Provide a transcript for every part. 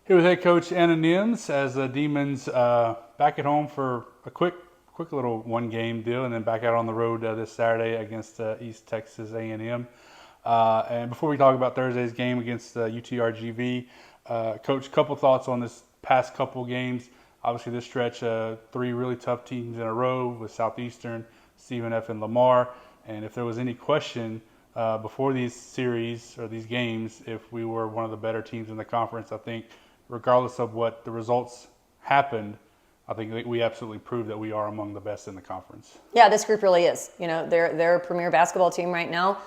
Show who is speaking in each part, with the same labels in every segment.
Speaker 1: Here with head coach Anna Nimz as the Demons back at home for a quick little one-game deal, and then back out on the road this Saturday against East Texas A&M. And before we talk about Thursday's game against UTRGV, Coach, couple thoughts on this past couple games. Obviously, this stretch, three really tough teams in a row with Southeastern, Stephen F. and Lamar. And if there was any question before these series or these games, if we were one of the better teams in the conference, I think regardless of what the results happened, I think we absolutely proved that we are among the best in the conference.
Speaker 2: Yeah, this group really is. You know, they're a premier basketball team right now.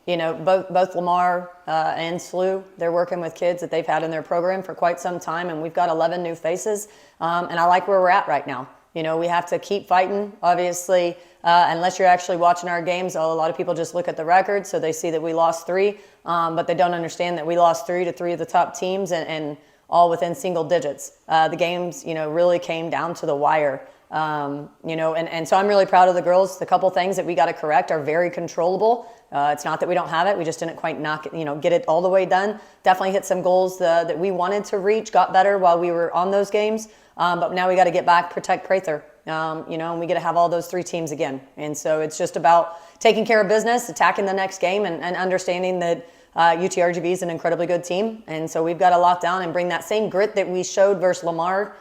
Speaker 2: You know, both Lamar and SLU, they're working with kids that they've had in their program for quite some time, and we've got 11 new faces. And I like where we're at right now. You know, we have to keep fighting, obviously, unless you're actually watching our games. A lot of people just look at the record, so they see that we lost three, but they don't understand that we lost three to three of the top teams and all within single digits. The games, you know, really came down to the wire. You know, and so I'm really proud of the girls. The couple things that we got to correct are very controllable. It's not that we don't have it. We just didn't quite get it all the way done. Definitely hit some goals that we wanted to reach, got better while we were on those games. But now we got to get back, protect Prather, you know, and we got to have all those three teams again. And so it's just about taking care of business, attacking the next game, and understanding that UTRGV is an incredibly good team. And so we've got to lock down and bring that same grit that we showed versus Lamar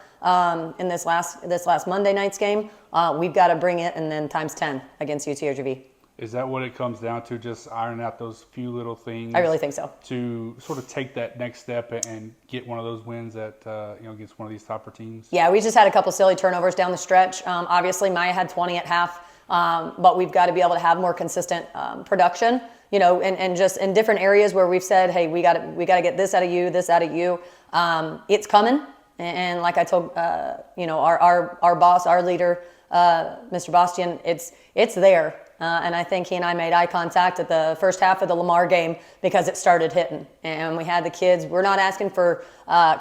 Speaker 2: in this last Monday night's game. We've got to bring it, and then times 10 against UTRGV.
Speaker 1: Is that what it comes down to, just ironing out those few little things?
Speaker 2: I really think so.
Speaker 1: To sort of take that next step and get one of those wins that, against one of these topper teams?
Speaker 2: Yeah, we just had a couple silly turnovers down the stretch. Obviously, Maya had 20 at half, but we've got to be able to have more consistent production, you know, and just in different areas where we've said, hey, we got to get this out of you, this out of you. It's coming. And like I told, you know, our boss, our leader, Mr. Bastian, it's there. And I think he and I made eye contact at the first half of the Lamar game because it started hitting. And we had the kids. We're not asking for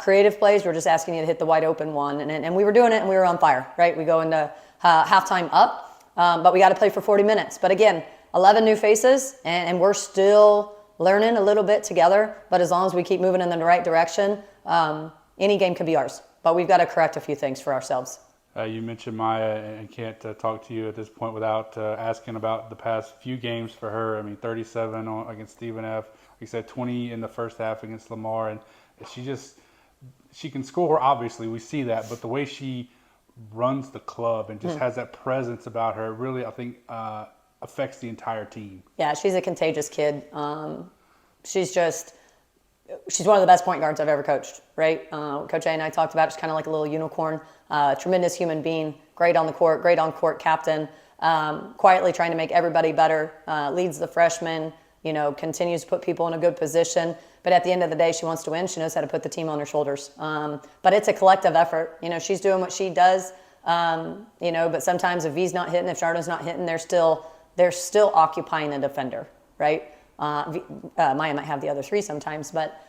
Speaker 2: creative plays. We're just asking you to hit the wide open one. And we were doing it, and we were on fire, right? We go into halftime up, but we got to play for 40 minutes. But again, 11 new faces, and we're still learning a little bit together. But as long as we keep moving in the right direction, any game could be ours. But we've got to correct a few things for ourselves.
Speaker 1: You mentioned Maya, and can't talk to you at this point without asking about the past few games for her. I mean, 37 against Stephen F. Like you said, 20 in the first half against Lamar, and she can score. Obviously, we see that, but the way she runs the club and just has that presence about her, really, I think, affects the entire team. Yeah,
Speaker 2: she's a contagious kid. She's one of the best point guards I've ever coached, right? Coach A and I talked about it. She's kind of like a little unicorn, tremendous human being, great on the court, great on-court captain, quietly trying to make everybody better, leads the freshmen, you know, continues to put people in a good position. But at the end of the day, she wants to win. She knows how to put the team on her shoulders. But it's a collective effort. You know, she's doing what she does, you know, but sometimes if V's not hitting, if Chardon's not hitting, they're still occupying a defender, right? Maya might have the other three sometimes, but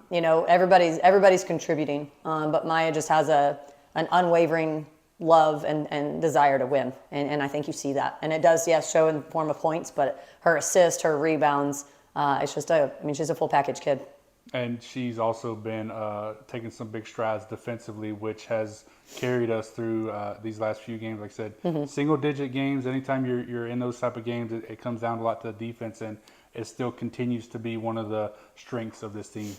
Speaker 2: you know, everybody's contributing. But Maya just has an unwavering love and desire to win, and I think you see that. And it does, yes, show in the form of points, but her assists, her rebounds, it's just she's a full package kid.
Speaker 1: And she's also been taking some big strides defensively, which has carried us through these last few games. Like I said, single-digit games. Anytime you're in those type of games, it comes down a lot to the defense, and it still continues to be one of the strengths of this team.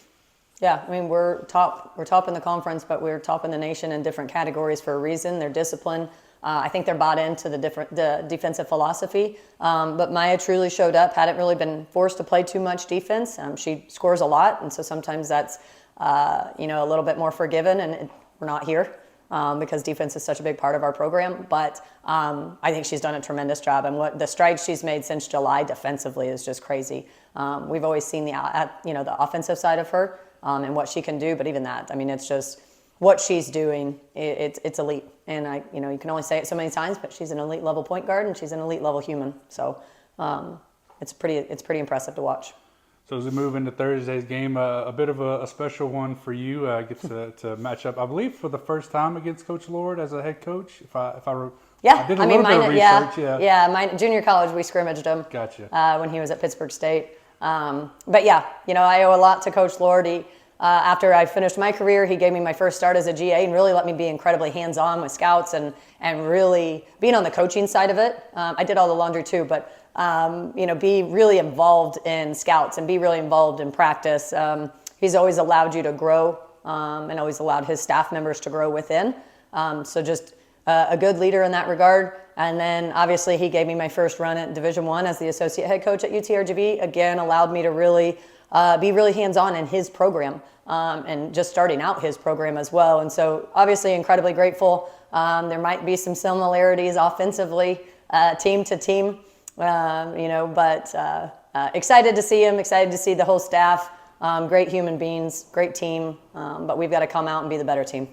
Speaker 2: Yeah, I mean, we're top in the conference, but we're top in the nation in different categories for a reason. They're disciplined. I think they're bought into the defensive philosophy. But Maya truly showed up, hadn't really been forced to play too much defense. She scores a lot, and so sometimes that's you know, a little bit more forgiven, and we're not here because defense is such a big part of our program. But I think she's done a tremendous job, and what the strides she's made since July defensively is just crazy. We've always seen the offensive side of her and what she can do, but even that, I mean, it's just what she's doing, it's elite. And you can only say it so many times, but she's an elite level point guard, and she's an elite level human. So it's pretty impressive to watch.
Speaker 1: So as we move into Thursday's game, a bit of a special one for you. Gets to match up, I believe, for the first time against Coach Lord as a head coach.
Speaker 2: Yeah,
Speaker 1: I did a little bit of research.
Speaker 2: Yeah. My junior college, we scrimmaged him.
Speaker 1: Gotcha.
Speaker 2: When he was at Pittsburgh State. But yeah, I owe a lot to Coach Lord. after I finished my career, he gave me my first start as a GA and really let me be incredibly hands-on with scouts and really being on the coaching side of it. I did all the laundry too, but be really involved in scouts and be really involved in practice. He's always allowed you to grow and always allowed his staff members to grow within. So just a good leader in that regard. And then obviously he gave me my first run at Division I as the associate head coach at UTRGV. Again, allowed me to really be really hands-on in his program and just starting out his program as well. And so obviously incredibly grateful. There might be some similarities offensively, team to team, but excited to see him, excited to see the whole staff. Great human beings, great team, but we've got to come out and be the better team.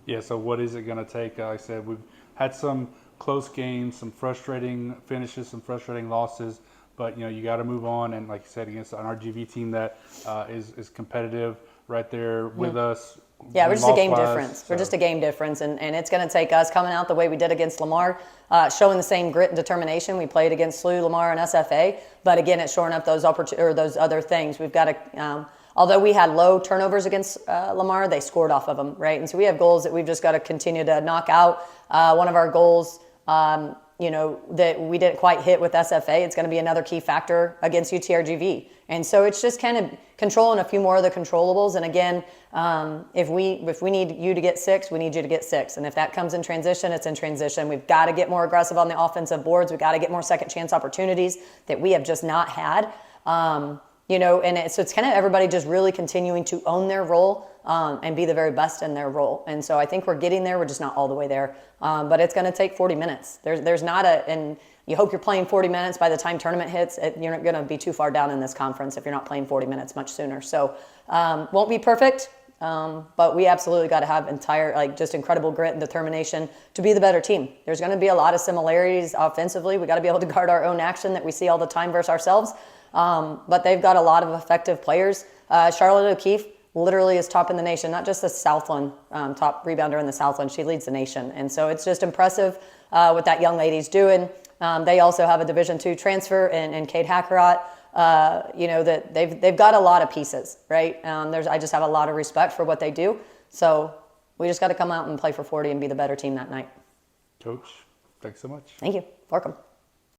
Speaker 1: Yeah, so what is it going to take? Like I said, we've had some close games, some frustrating finishes, some frustrating losses, but you got to move on. And like you said, against an RGV team that is competitive right there with us.
Speaker 2: Yeah, we're just a game difference. We're just a game difference, and it's going to take us coming out the way we did against Lamar, showing the same grit and determination we played against SLU, Lamar, and SFA. But again, it's shoring up those those other things. We've got to. Although we had low turnovers against Lamar, they scored off of them, right? And so we have goals that we've just got to continue to knock out. One of our goals, that we didn't quite hit with SFA, it's going to be another key factor against UTRGV. And so it's just kind of controlling a few more of the controllables. And again, if we need you to get 6, we need you to get 6. And if that comes in transition, it's in transition. We've got to get more aggressive on the offensive boards. We've got to get more second chance opportunities that we have just not had. So it's kind of everybody just really continuing to own their role and be the very best in their role. And so I think we're getting there. We're just not all the way there. But it's going to take 40 minutes. There's not and you hope you're playing 40 minutes by the time tournament hits. You're not going to be too far down in this conference if you're not playing 40 minutes much sooner. So won't be perfect, but we absolutely got to have just incredible grit and determination to be the better team. There's going to be a lot of similarities offensively. We got to be able to guard our own action that we see all the time versus ourselves. But they've got a lot of effective players. Charlotte O'Keefe literally is top in the nation, not just the Southland, top rebounder in the Southland. She leads the nation. And so it's just impressive what that young lady's doing. They also have a Division II transfer and Kate Hackerott. That they've got a lot of pieces, right? I just have a lot of respect for what they do. So we just got to come out and play for 40 and be the better team that night.
Speaker 1: Coach, thanks so much.
Speaker 2: Thank you. Welcome.